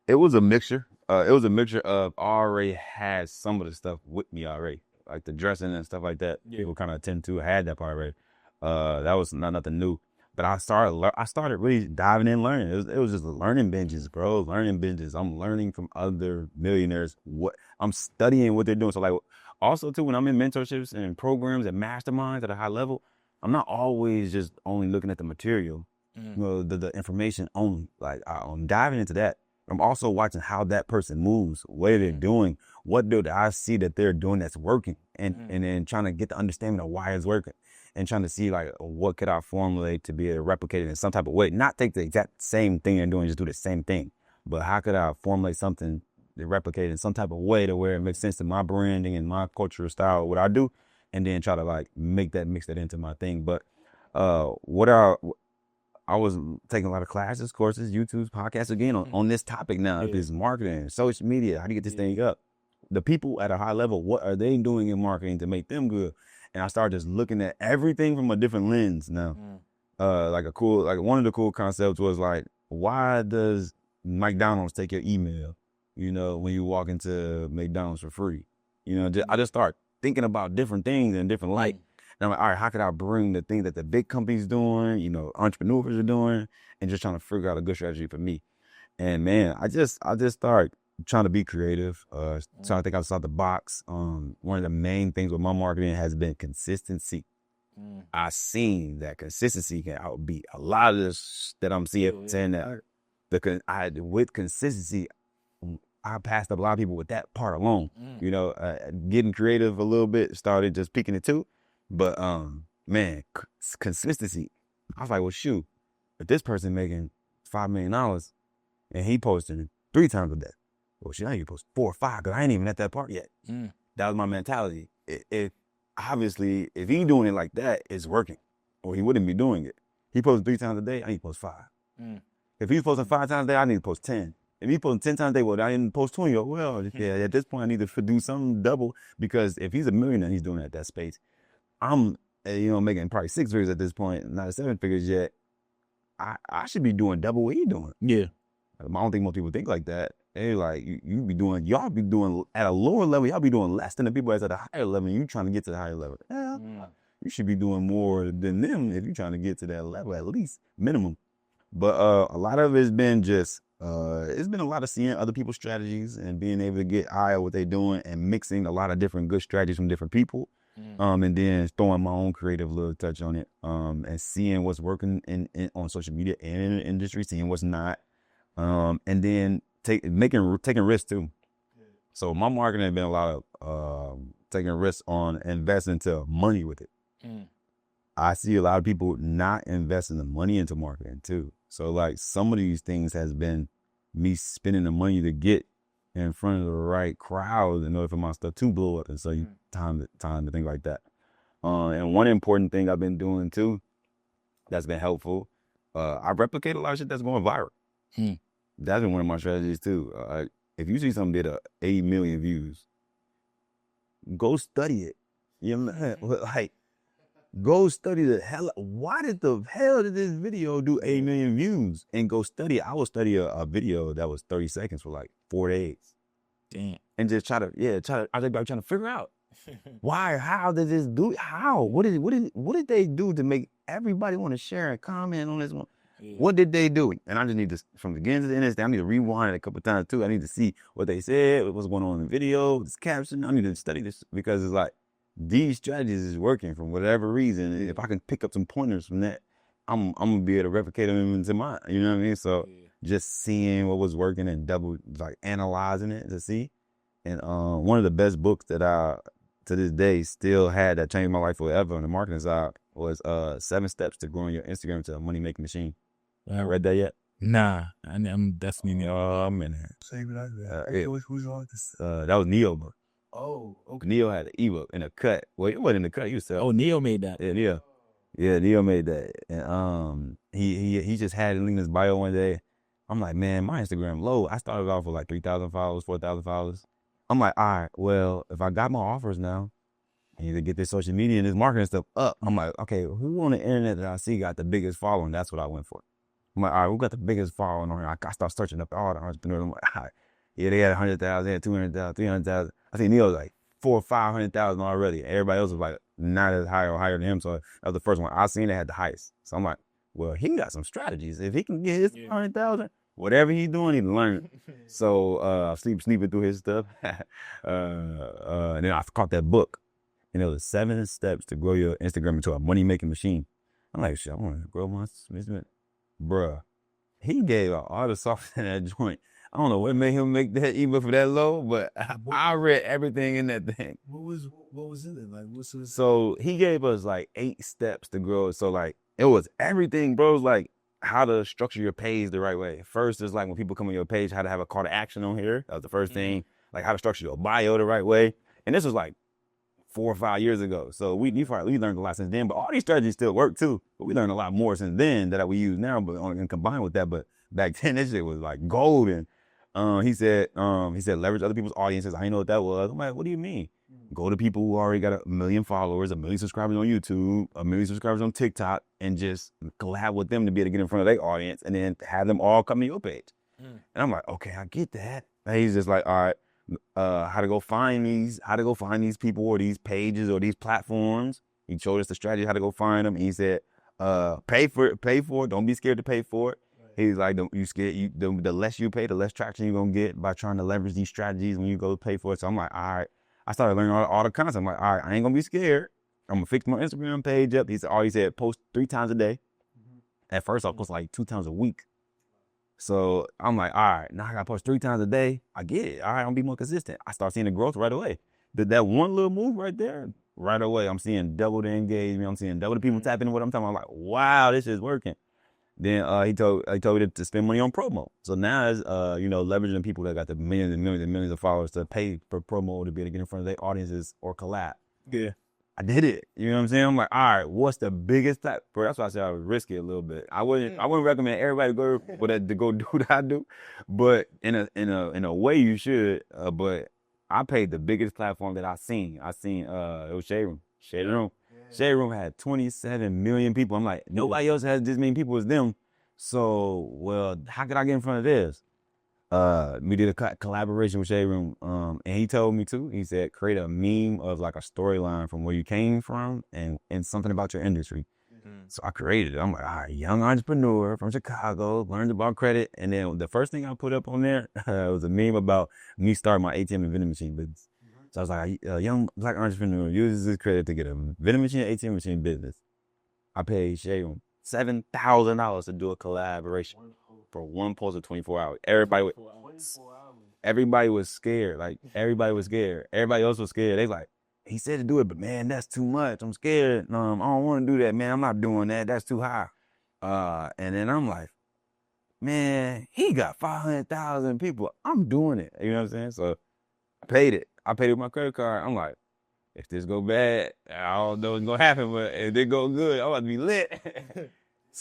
It was a mixture. It was a mixture of I already had some of the stuff with me already, like the dressing and stuff like that. Yeah. People kind of tend to had that part already. That was nothing new. But I started really diving in, learning. It was just learning binges, bro. Learning binges. I'm learning from other millionaires. I'm studying what they're doing. So like, also too, when I'm in mentorships and programs and masterminds at a high level, I'm not always just only looking at the material, the information only. Like I'm diving into that. I'm also watching how that person moves, what they're doing, what do I see that they're doing that's working, and then trying to get the understanding of why it's working, and trying to see like what could I formulate to be able to replicate it in some type of way. Not take the exact same thing they're doing, just do the same thing, but how could I formulate something to replicate in some type of way to where it makes sense to my branding and my cultural style, what I do, and then try to like mix that into my thing. But I was taking a lot of classes, courses, YouTube's, podcasts again on this topic now. If it's marketing, social media, how do you get this thing up? The people at a high level, what are they doing in marketing to make them good? And I started just looking at everything from a different lens now. Like one of the cool concepts was like, why does McDonald's take your email, when you walk into McDonald's for free? I just start thinking about different things in different light. And I'm like, all right, how could I bring the things that the big companies doing, entrepreneurs are doing, and just trying to figure out a good strategy for me. And man, I just start trying to be creative, trying to think outside the box. One of the main things with my marketing has been consistency. I've seen that consistency can outbeat a lot of this that I'm saying that with consistency, I passed up a lot of people with that part alone. Getting creative a little bit, started just picking it too. But man, consistency. I was like, well, shoot, if this person making $5 million and he posting 3 times a day, well, shit, I need to post 4 or 5 because I ain't even at that part yet. That was my mentality. Obviously, if he doing it like that, it's working, or he wouldn't be doing it. He posting 3 times a day, I need to post 5. If he's posting 5 times a day, I need to post 10. If he's posting 10 times a day, well, I didn't post 20. Well, yeah, at this point, I need to do something double, because if he's a millionaire, he's doing it at that space. I'm, making probably 6 figures at this point, not 7 figures yet. I should be doing double what he's doing. Yeah. I don't think most people think like that. They like, y'all be doing at a lower level, y'all be doing less than the people that's at a higher level, and you trying to get to the higher level. You should be doing more than them if you're trying to get to that level, at least minimum. But a lot of it's been just, it's been a lot of seeing other people's strategies and being able to get eye on what they're doing and mixing a lot of different good strategies from different people. And then throwing my own creative little touch on it, and seeing what's working on social media and in the industry, seeing what's not, and then taking risks too. So my marketing has been a lot of taking risks on investing to money with it. I see a lot of people not investing the money into marketing too. So like some of these things has been me spending the money to get in front of the right crowd in order for my stuff to blow up. And so you time to think like that. And one important thing I've been doing too, that's been helpful, I replicate a lot of shit that's going viral. That's been one of my strategies too. If you see something did 80 million views, go study it. Like, go study the hell. Why did the hell did this video do 8 million views? And go study it. I will study a video that was 30 seconds for like 4 days. Damn. And just I was like trying to figure out why, how did this do? How? What did they do to make everybody want to share and comment on this one? What did they do? And I just need to, from the beginning to the end, I need to rewind it a couple times too. I need to see what they said, what's going on in the video, this caption. I need to study this, because it's like, these strategies is working for whatever reason. If I can pick up some pointers from that, I'm gonna be able to replicate them into mine. You know what I mean? So just seeing what was working and analyzing it to see. And one of the best books that I to this day still had that changed my life forever on the marketing side was 7 Steps to Growing Your Instagram to a Money Making Machine. Read that yet? Nah, I'm definitely. I'm in there. Same with that. Who's on this? That was Neo book. Oh, okay. Neo had an ebook in a cut. Well, it wasn't in the cut. He was selling. Oh, Neo made that. Yeah, Neo made that. And he just had it in his bio one day. I'm like, man, my Instagram low. I started off with like 3,000 followers, 4,000 followers. I'm like, all right, well, if I got my offers now, I need to get this social media and this marketing stuff up. I'm like, okay, who on the internet that I see got the biggest following? That's what I went for. I'm like, all right, who got the biggest following on here? I start searching up all the entrepreneurs. I'm like, all right, yeah, they had 100,000, they had 200,000, 300,000. I think Neil was like 400,000 or 500,000 already. Everybody else was like not as high or higher than him. So that was the first one I seen that had the highest. So I'm like, well, he got some strategies. If he can get his 100,000, whatever he's doing, he learn. So sleeping through his stuff. And then I caught that book. and it was 7 steps to grow your Instagram into a money making machine. I'm like, shit, I want to grow my business, bruh. He gave out all the software in that joint. I don't know what made him make that ebook for that low, but I read everything in that thing. What was in it? Like, what's the So he gave us like 8 steps to grow. So like it was everything, bro. It was like how to structure your page the right way. First is like when people come on your page, how to have a call to action on here. That was the first thing. Like how to structure your bio the right way. And this was like 4 or 5 years ago. So we learned a lot since then. But all these strategies still work too. But we learned a lot more since then that we use now. But and combined with that, but back then this shit was like golden. He said leverage other people's audiences. I didn't know what that was. I'm like, what do you mean? Go to people who already got 1 million followers, 1 million subscribers on YouTube, 1 million subscribers on TikTok, and just collab with them to be able to get in front of their audience, and then have them all come to your page. And I'm like, okay, I get that. And he's just like, all right, how to go find these people or these pages or these platforms. He showed us the strategy how to go find them. And he said, pay for it. Don't be scared to pay for it. He's like, the less you pay, the less traction you're gonna get by trying to leverage these strategies when you go pay for it. So I'm like, all right. I started learning all the concepts. I'm like, all right, I ain't gonna be scared. I'm gonna fix my Instagram page up. He said post 3 times a day. At first I post like 2 times a week. So I'm like, all right, now I gotta post 3 times a day. I get it. All right, I'm gonna be more consistent. I start seeing the growth right away. That one little move right there, right away, I'm seeing double the engagement. I'm seeing double the people tapping into what I'm talking about. I'm like, wow, this is working. Then he told me to spend money on promo. So now it's leveraging people that got the millions and millions and millions of followers to pay for promo to be able to get in front of their audiences or collab. Yeah. I did it. You know what I'm saying? I'm like, all right, what's the biggest type? Bro, that's why I said I would risk it a little bit. I wouldn't recommend everybody to go do what I do, but in a way you should. But I paid the biggest platform that I seen. It was Shade Room. Shade Room had 27 million people. I'm like, nobody else has this many people as them. So, well, how could I get in front of this? We did a collaboration with Shade Room, and he told me too. He said, create a meme of like a storyline from where you came from and something about your industry. So I created it. I'm like, all right, young entrepreneur from Chicago, learned about credit. And then the first thing I put up on there was a meme about me starting my ATM and vending machine business. So I was like, a young black entrepreneur uses his credit to get a vending machine, ATM machine business. I paid Shade Room $7,000 to do a collaboration for one post of 24 hours. Everybody was scared. Like, everybody was scared. Everybody else was scared. They like, he said to do it, but man, that's too much. I'm scared. I don't want to do that, man. I'm not doing that. That's too high. And then I'm like, man, he got 500,000 people. I'm doing it. You know what I'm saying? So I paid it. I paid it with my credit card. I'm like, if this go bad, I don't know what's going to happen, but if it go good, I'm about to be lit.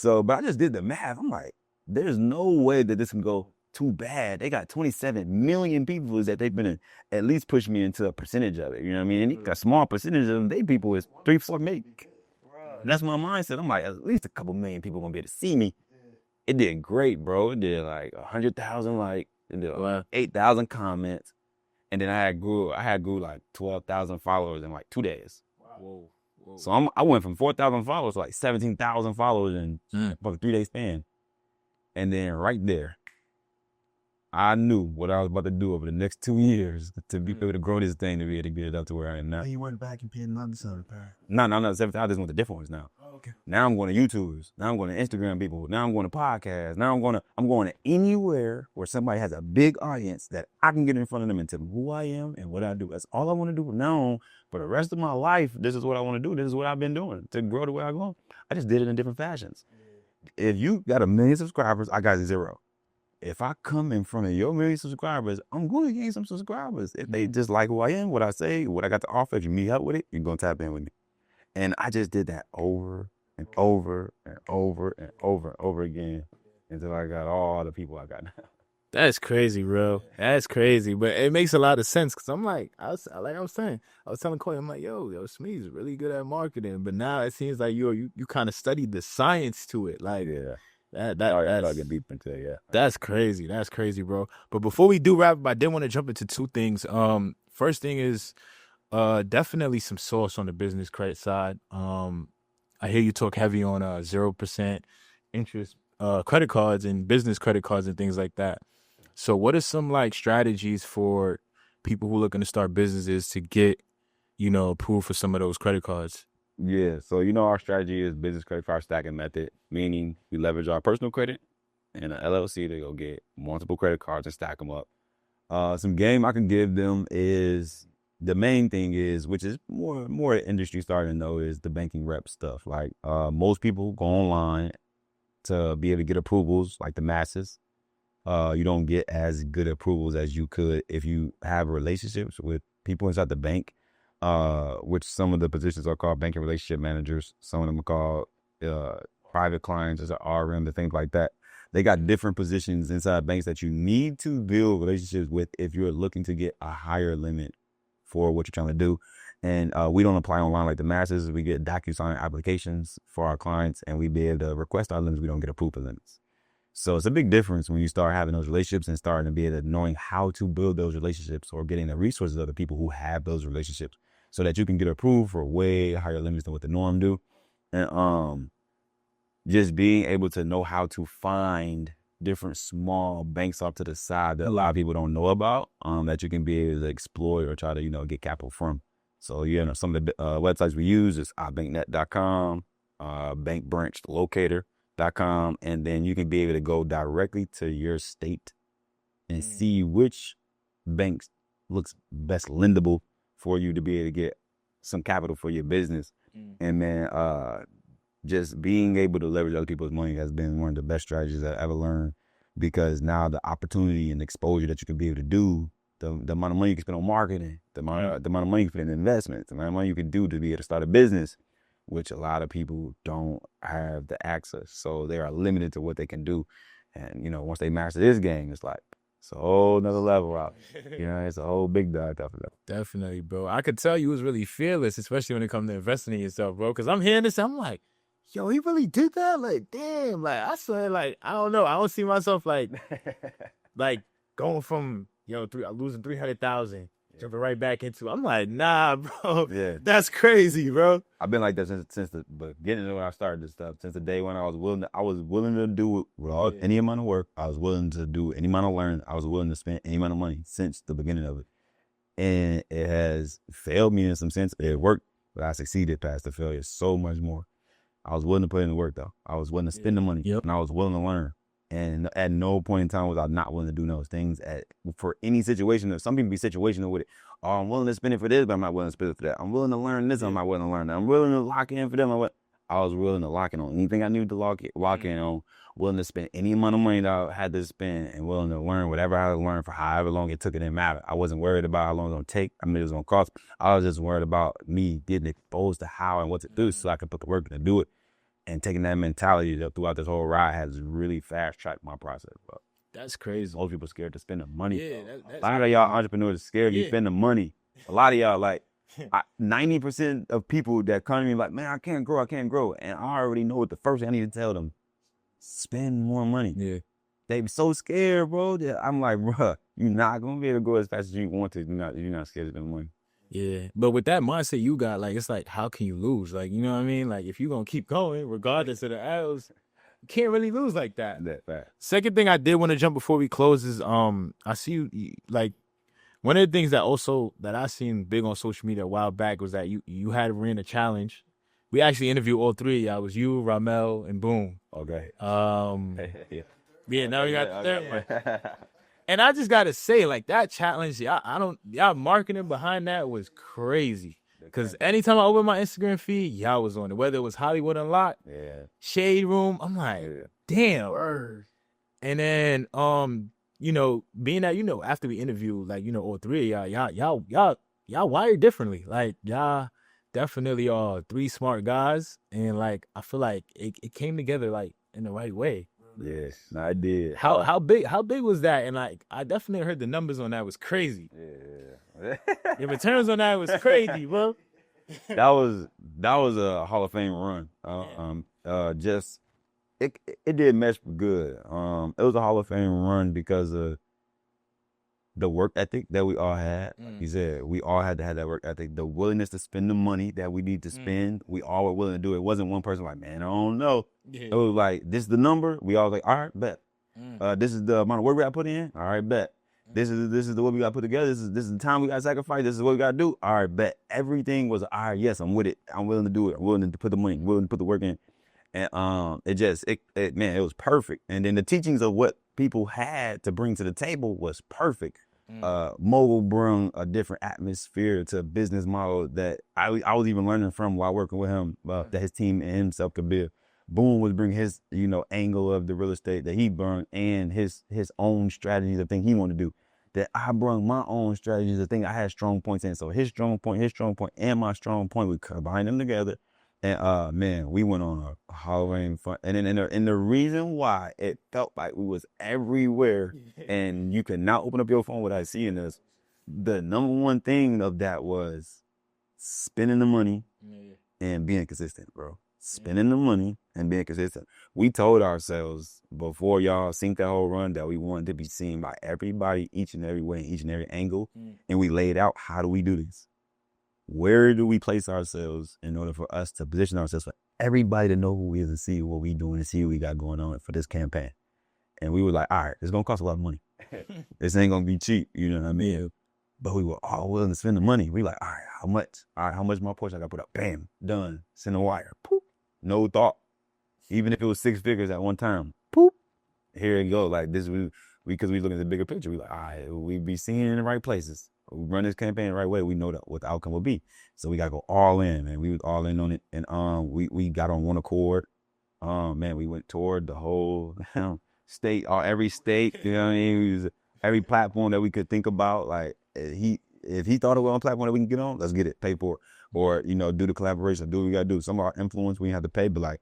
But I just did the math. I'm like, there's no way that this can go too bad. They got 27 million people that they've been at least push me into a percentage of it. You know what I mean? And a small percentage of them, they people is 3-4 million. That's my mindset. I'm like, at least a couple million people gonna be able to see me. It did great, bro. It did like 100,000 likes. It did like 8,000 comments. And then I had grew like 12,000 followers in like 2 days. Whoa. So I went from 4,000 followers to like 17,000 followers in about a 3-day span. And then right there, I knew what I was about to do over the next 2 years to be able to grow this thing to be able to get it up to where I am now. You went back and paid another $7,000. No, 7,000. I just went to different ones now. Oh, okay. Now I'm going to YouTubers. Now I'm going to Instagram people. Now I'm going to podcasts. Now I'm going to anywhere where somebody has a big audience that I can get in front of them and tell them who I am and what I do. That's all I want to do from now on. For the rest of my life, this is what I want to do. This is what I've been doing to grow the way I go. I just did it in different fashions. If you got 1 million subscribers, I got 0. If I come in front of your 1 million subscribers, I'm going to gain some subscribers. If they just like who I am, what I say, what I got to offer, if you meet up with it, you're going to tap in with me. And I just did that over and over and over and over and over again until I got all the people I got now. That's crazy, bro. That's crazy. But it makes a lot of sense because I'm like, I was telling Corey, I'm like, yo, Smee's really good at marketing. But now it seems like you kind of studied the science to it. Like, Yeah. That's get deep into it, yeah. That's crazy. That's crazy, bro. But before we do wrap up, I did want to jump into 2 things. First thing is definitely some sauce on the business credit side. I hear you talk heavy on 0% interest credit cards and business credit cards and things like that. So what are some like strategies for people who are looking to start businesses to get approved for some of those credit cards? Yeah, so our strategy is business credit card stacking method, meaning we leverage our personal credit and an LLC to go get multiple credit cards and stack them up. Some game I can give them is the main thing is, which is more industry starting to know, is the banking rep stuff. Like most people go online to be able to get approvals, like the masses. You don't get as good approvals as you could if you have relationships with people inside the bank, which some of the positions are called banking relationship managers. Some of them are called private clients as an RM, and things like that. They got different positions inside banks that you need to build relationships with if you're looking to get a higher limit for what you're trying to do. And we don't apply online like the masses. We get DocuSign applications for our clients, and we be able to request our limits. We don't get approved for limits. So it's a big difference when you start having those relationships and starting to be able to knowing how to build those relationships or getting the resources of the people who have those relationships so that you can get approved for way higher limits than what the norm do. And just being able to know how to find different small banks off to the side that a lot of people don't know about, that you can be able to exploit or try to, get capital from. So, some of the websites we use is ibanknet.com, bankbranchlocator.com, and then you can be able to go directly to your state and see which banks looks best lendable for you to be able to get some capital for your business. And then just being able to leverage other people's money has been one of the best strategies I ever learned, because now the opportunity and exposure that you can be able to do, the amount of money you can spend on marketing, the amount of money you can spend in investments, the amount of money you can do to be able to start a business, which a lot of people don't have the access. So they are limited to what they can do. And, once they master this game, it's like, it's a whole nother level out. It's a whole big dog after that. Definitely, bro. I could tell you was really fearless, especially when it comes to investing in yourself, bro. Because I'm hearing this, I'm like, yo, he really did that? Like, damn. Like, I swear, like, I don't know. I don't see myself like going from, losing 300,000, jumping right back into. I'm like, nah, bro. Yeah. That's crazy, bro. I've been like that since the beginning of when I started this stuff. Since the day when I was willing to do it without any amount of work. I was willing to do any amount of learning. I was willing to spend any amount of money since the beginning of it. And it has failed me in some sense. It worked, but I succeeded past the failure so much more. I was willing to put in the work though. I was willing to spend the money, and I was willing to learn. And at no point in time was I not willing to do those things for any situation. Some people be situational with it. Oh, I'm willing to spend it for this, but I'm not willing to spend it for that. I'm willing to learn this, I'm not willing to learn that. I'm willing to lock in for them. I was willing to lock in on anything I needed to lock in on. Willing to spend any amount of money that I had to spend, and willing to learn whatever I had to learn for however long it took. It didn't matter. I wasn't worried about how long it was going to take. I mean, it was going to cost. I was just worried about me getting exposed to how and what to do so I could put the work to do it. And taking that mentality throughout this whole ride has really fast-tracked my process, bro. That's crazy. Most people scared to spend the money. Yeah, a lot of y'all entrepreneurs are scared to spend the money. A lot of y'all, like, 90% of people that come to me like, man, I can't grow. And I already know what the first thing I need to tell them. Spend more money. Yeah. They be so scared, bro. That I'm like, bro, you're not going to be able to grow as fast as you want to. You're not scared to spend money. Yeah, but with that mindset you got, like, it's like, how can you lose? Like, you know what I mean? Like, if you're going to keep going, regardless of the L's, you can't really lose like that. That fact. Second thing I did want to jump before we close is, I see you, like, one of the things that I seen big on social media a while back was that you had ran a challenge. We actually interviewed all three of y'all. It was you, Ramel, and Boom. Okay. Yeah, now we got the third one. And I just gotta say, like, that challenge, y'all marketing behind that was crazy. Cause anytime I open my Instagram feed, y'all was on it. Whether it was Hollywood Unlocked, Shade Room, I'm like, damn. Word. And then, being that, after we interviewed, like, all three of y'all wired differently. Like, y'all definitely are three smart guys, and like, I feel like it came together like in the right way. Yes, I did. How big was that? And like, I definitely heard the numbers on that was crazy. Yeah. The returns on that was crazy, bro. That was a Hall of Fame run. It did mesh good. It was a Hall of Fame run because of the work ethic that we all had. Like you said, we all had to have that work ethic, the willingness to spend the money that we need to spend. We all were willing to do it. It wasn't one person like, man, I don't know. Yeah. It was like, this is the number. We all was like, all right, bet. This is the amount of work we got to put in. All right, bet. This is the what we got to put together. This is the time we got to sacrifice. This is what we got to do. All right, bet. Everything was all right. Yes, I'm with it. I'm willing to do it. I'm willing to put the money. I'm willing to put the work in. And man, it was perfect. And then the teachings of what people had to bring to the table was perfect. Mogul brought a different atmosphere to a business model that I was even learning from while working with him, that his team and himself could build. Boone was bringing his, angle of the real estate that he brought and his own strategies, the thing he wanted to do. That I brought my own strategies, the thing I had strong points in. So his strong point, and my strong point, we combined them together. And man, we went on a Halloween fun. And then and the reason why it felt like we was everywhere and you could not open up your phone without seeing us, the number one thing of that was spending the money and being consistent, bro. Spending the money and being consistent. We told ourselves before y'all seen that whole run that we wanted to be seen by everybody, each and every way, each and every angle. And we laid out, how do we do this? Where do we place ourselves in order for us to position ourselves for everybody to know who we is and see what we doing and see what we got going on for this campaign? And we were like, all right, it's going to cost a lot of money. This ain't going to be cheap, you know what I mean? But we were all willing to spend the money. We like, all right, how much? All right, how much my portion I got to put up? Bam, done. Send a wire. Poop. No thought. Even if it was 6 figures at one time. Poop. Here it go. Like this, because we look at the bigger picture. We like, all right, we be seeing it in the right places. We run this campaign the right way. We know what the outcome will be. So we got to go all in, and we was all in on it. And we got on one accord. Man, we went toward the whole state, or every state, you know what I mean? Every platform that we could think about. Like if he thought it was on platform that we can get on, let's get it, pay for it. Or, do the collaboration, do what we got to do. Some of our influence we have to pay, but like,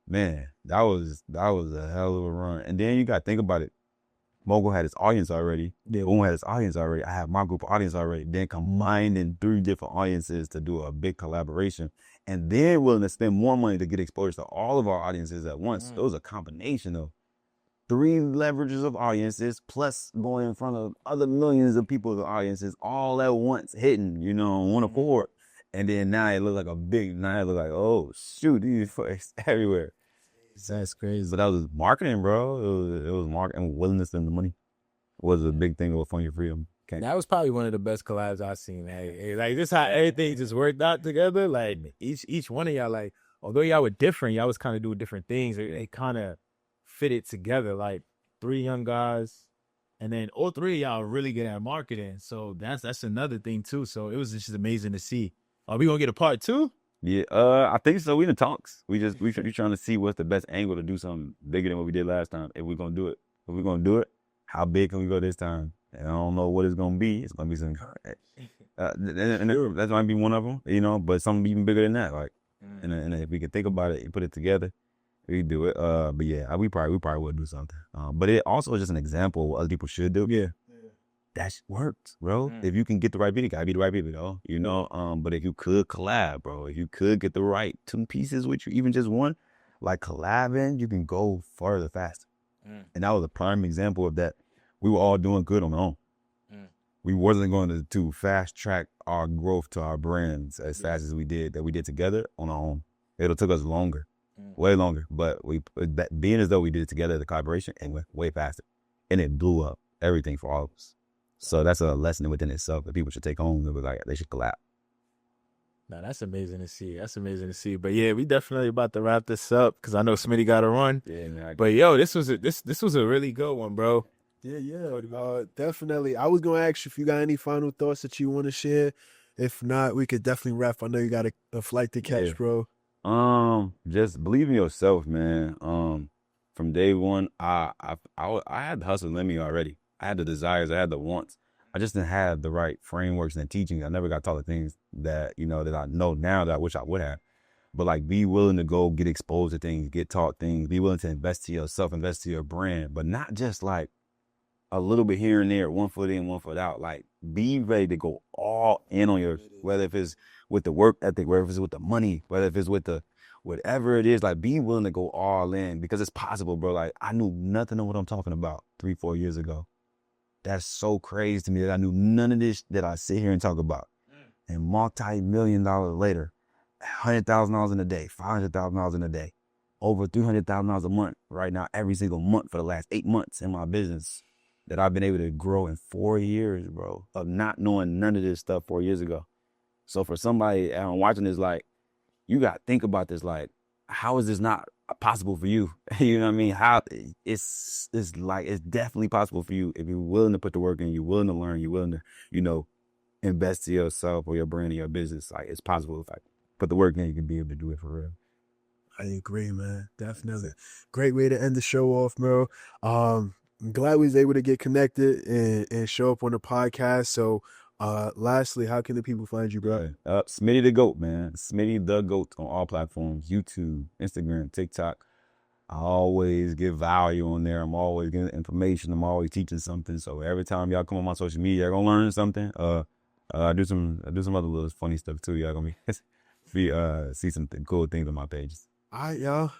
man, that was a hell of a run. And then you got to think about it. Mogul had his audience already. Boone had his audience already. I had my group of audience already. Then combining 3 different audiences to do a big collaboration. And then willing to spend more money to get exposure to all of our audiences at once. It was a combination of 3 leverages of audiences plus going in front of other millions of people's audiences all at once, hitting, on one accord. And then now it looked like oh shoot, these folks everywhere. That's crazy. But that was marketing, bro. It was marketing. Willingness to spend the money was a big thing with Fund Your Freedom. That was probably one of the best collabs I've seen. Hey, like this, how everything just worked out together. Like each one of y'all, like although y'all were different, y'all was kind of doing different things. They kind of fitted together. Like 3 young guys, and then all 3 of y'all are really good at marketing. So that's another thing too. So it was just amazing to see. Are we gonna get a part 2? Yeah, I think so. We in the talks. We trying to see what's the best angle to do something bigger than what we did last time. If we're gonna do it, how big can we go this time? And I don't know what it's gonna be. It's gonna be something. And that might be one of them, but something even bigger than that. Like, and if we can think about it and put it together, we do it. But yeah, we probably would do something. But it also is just an example of what other people should do. Yeah. That works, bro. If you can get the right people, gotta be the right people, though. But if you could collab, bro, if you could get the right 2 pieces with you, even just one, like collabing, you can go further faster. And that was a prime example of that. We were all doing good on our own. We wasn't going to fast track our growth to our brands as fast as we did together on our own. It'll took us longer, way longer. But being as though we did it together, the collaboration, and went way faster, and it blew up everything for all of us. So that's a lesson within itself that people should take home. They should collab. Now that's amazing to see. But yeah, we definitely about to wrap this up because I know Smitty got to run. Yeah, man. But yo, this was a really good one, bro. Yeah. Definitely. I was gonna ask you if you got any final thoughts that you want to share. If not, we could definitely wrap. I know you got a flight to catch, bro. Just believe in yourself, man. From day one, I had the hustle in me already. I had the desires, I had the wants. I just didn't have the right frameworks and teachings. I never got taught the things that, that I know now that I wish I would have. But like, be willing to go get exposed to things, get taught things, be willing to invest to yourself, invest to your brand, but not just like a little bit here and there, 1 foot in, 1 foot out. Like, be ready to go all in on your, whether if it's with the work ethic, whether it's with the money, whether if it's with the, whatever it is, like, be willing to go all in because it's possible, bro. Like, I knew nothing of what I'm talking about 3-4 years ago. That's so crazy to me that I knew none of this that I sit here and talk about. And multi-million-dollar later, $100,000 in a day, $500,000 in a day, over $300,000 a month right now, every single month for the last 8 months in my business. that I've been able to grow in 4 years, bro, of not knowing none of this stuff 4 years ago. So for somebody watching this, like, you got to think about this, like, how is this not possible for you? You know what I mean? How it's like, it's definitely possible for you if you're willing to put the work in, you're willing to learn, you're willing to, you know, invest in yourself or your brand or your business. Like, it's possible. If I put the work in, you can be able to do it for real. I agree, man. Definitely. Great way to end the show off, bro. I'm glad we was able to get connected and show up on the podcast. So lastly, how can the people find you, bro? Smitty the GOAT, man. Smitty the GOAT on all platforms, YouTube, Instagram, TikTok. I always give value on there. I'm always getting information. I'm always teaching something. So every time y'all come on my social media, y'all gonna learn something. I do some other little funny stuff too. Y'all gonna be see some cool things on my pages. All right, y'all.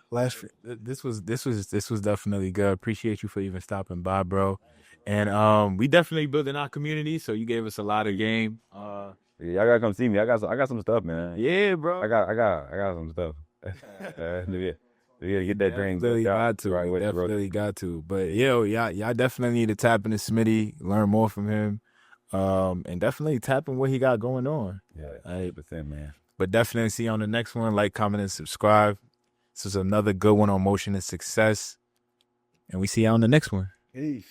This was definitely good. Appreciate you for even stopping by, bro. And we definitely building our community. So you gave us a lot of game. Yeah, y'all gotta come see me. I got some stuff, man. Yeah, bro. I got some stuff. Yeah, get that dream. Definitely got to. Right, Definitely got to. But y'all definitely need to tap into Smitty, learn more from him, and definitely tap in what he got going on. Yeah, 100%, man. But definitely see you on the next one. Like, comment, and subscribe. This was another good one on Motion and Success. And we see you on the next one. Peace.